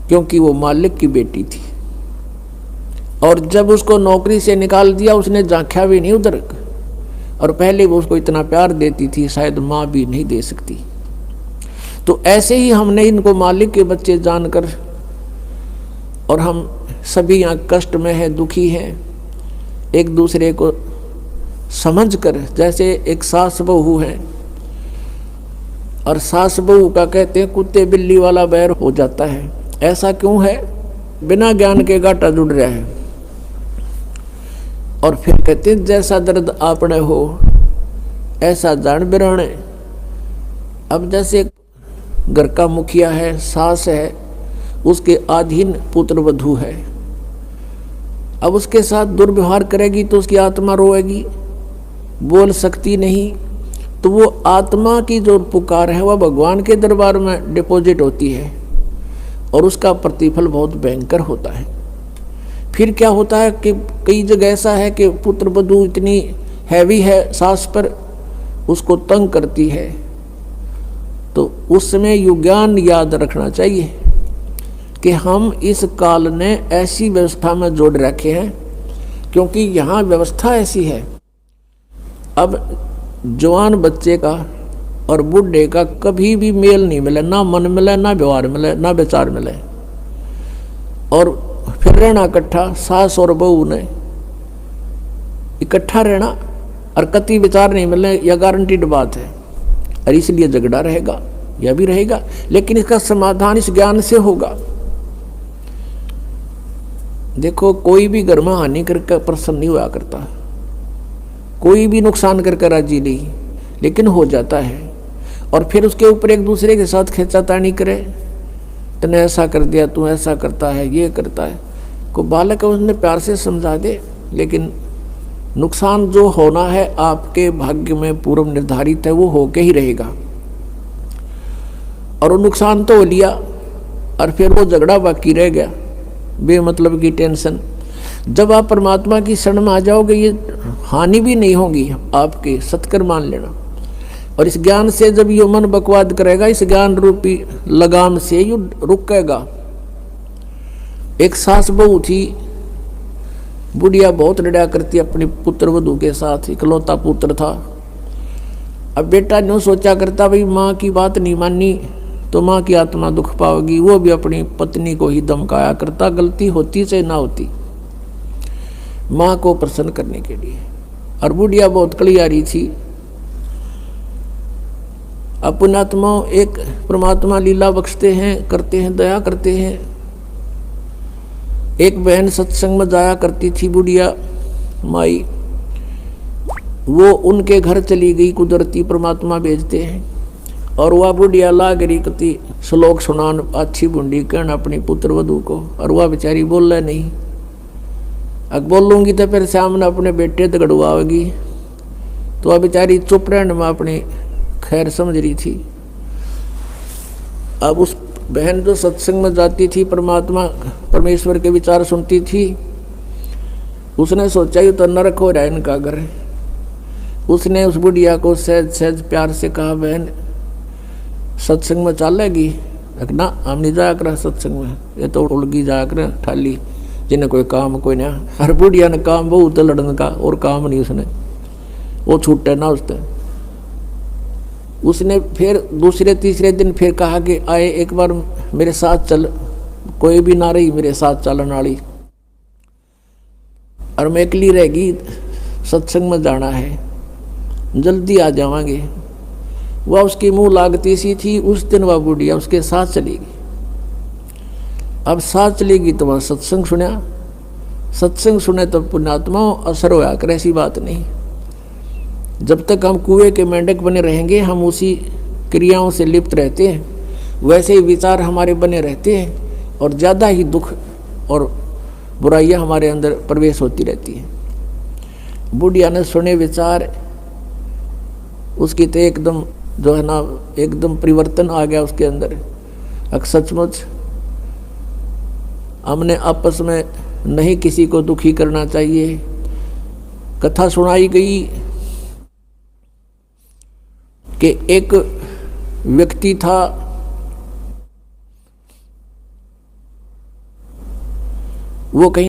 क्योंकि वो मालिक की बेटी थी। और जब उसको नौकरी से निकाल दिया उसने झांका भी नहीं उधर, और पहले वो उसको इतना प्यार देती थी शायद माँ भी नहीं दे सकती। तो ऐसे ही हमने इनको मालिक के बच्चे जानकर, और हम सभी यहाँ कष्ट में हैं, दुखी हैं, एक दूसरे को समझकर, जैसे एक सास बहू है और सास बहू का कहते हैं कुत्ते बिल्ली वाला बैर हो जाता है। ऐसा क्यों है? बिना ज्ञान के घाटा जुड़ रहा है। और फिर कहते हैं जैसा दर्द आपने हो ऐसा जान बिराने। अब जैसे घर का मुखिया है, सास है, उसके अधीन पुत्र वधू है, अब उसके साथ दुर्व्यवहार करेगी तो उसकी आत्मा रोएगी, बोल सकती नहीं। तो वो आत्मा की जो पुकार है वह भगवान के दरबार में डिपॉजिट होती है और उसका प्रतिफल बहुत भयंकर होता है। फिर क्या होता है कि कई जगह ऐसा है कि पुत्र वधू इतनी हैवी है सास पर, उसको तंग करती है, तो उस समय ये ज्ञान याद रखना चाहिए कि हम इस काल ने ऐसी व्यवस्था में जोड़ रखे हैं, क्योंकि यहाँ व्यवस्था ऐसी है। अब जवान बच्चे का और बूढ़े का कभी भी मेल नहीं मिले, ना मन मिले, ना व्यवहार मिले, ना विचार मिले, और फिर रहना इकट्ठा, सास और बहू ने इकट्ठा रहना और कति विचार नहीं मिलने, यह गारंटीड बात है। और इसलिए झगड़ा रहेगा, यह भी रहेगा, लेकिन इसका समाधान इस ज्ञान से होगा। देखो कोई भी घर में हानि करके प्रसन्न नहीं हुआ करता, कोई भी नुकसान करके राजी नहीं, लेकिन हो जाता है। और फिर उसके ऊपर एक दूसरे के साथ खींचातानी करे, तूने ऐसा कर दिया, तू ऐसा करता है, ये करता है। को बालक है उसने प्यार से समझा दे, लेकिन नुकसान जो होना है आपके भाग्य में पूर्व निर्धारित है, वो होके ही रहेगा। और वो नुकसान तो हो लिया और फिर वो झगड़ा बाकी रह गया, बेमतलब की टेंशन। जब आप परमात्मा की शरण में आ जाओगे ये हानि भी नहीं होगी आपके, सत्कर मान लेना। और इस ज्ञान से जब ये मन बकवाद करेगा, इस ज्ञान रूपी लगाम से ये रुकेगा। एक सास बहू थी, बुढ़िया बहुत लड़ा करती अपने पुत्र वधू के साथ, इकलौता पुत्र था। अब बेटा न्यों सोचा करता भाई माँ की बात नहीं मानी तो माँ की आत्मा दुख पाओगी, वो भी अपनी पत्नी को ही धमकाया करता, गलती होती चाहे ना होती, माँ को प्रसन्न करने के लिए। और बुढ़िया बहुत कलियारी थी। अब पुण्यात्मा एक परमात्मा लीला बख्शते हैं, करते हैं, दया करते हैं। एक बहन सत्संग में जाया करती थी बुढ़िया माई, वो उनके घर चली गई, कुदरती परमात्मा भेजते हैं। और वह बुढ़िया लाग रही कति श्लोक सुनान अच्छी बुंडी कहना अपनी पुत्र वधू को, और वह बेचारी बोल रहा नहीं। अब बोलूँगी तो फिर सामने अपने बेटे दगड़वाएगी, तो वह बेचारी चुप रहने में अपनी खैर समझ रही थी। अब उस बहन जो सत्संग में जाती थी, परमात्मा परमेश्वर के विचार सुनती थी, उसने सोचा ये तो नरक हो रहा है इनका घर। उसने उस बुढ़िया को सहज सहज प्यार से कहा, बहन सत्संग में चलेगी? ना हम नहीं जाया कर सत्संग में, ये तो उड़गी जाया कर ठाली, जिन्हें कोई काम कोई ना। हर बुढ़िया ने काम बहुत लड़ने का और काम नहीं, उसने वो छूटे ना उसने फिर दूसरे तीसरे दिन फिर कहा कि आए एक बार मेरे साथ चल, कोई भी ना रही मेरे साथ चलन वाली, और मैं अकेली रहेगी, सत्संग में जाना है, जल्दी आ जावांगे। वह उसकी मुंह लागती सी थी। उस दिन वह बुढ़िया उसके साथ चलेगी। अब साथ चलेगी तो वह सत्संग सुना, सत्संग सुने तो पुण्यात्मा असर होया कर, ऐसी बात नहीं। जब तक हम कुएं के मेंढक बने रहेंगे, हम उसी क्रियाओं से लिप्त रहते हैं, वैसे ही विचार हमारे बने रहते हैं और ज़्यादा ही दुख और बुराइयां हमारे अंदर प्रवेश होती रहती हैं। बुढ़िया ने सुने विचार, उसकी तो एकदम जो है ना एकदम परिवर्तन आ गया उसके अंदर। सचमुच हमने आपस में नहीं किसी को दुखी करना चाहिए। कथा सुनाई गई कि एक व्यक्ति था, वो कहीं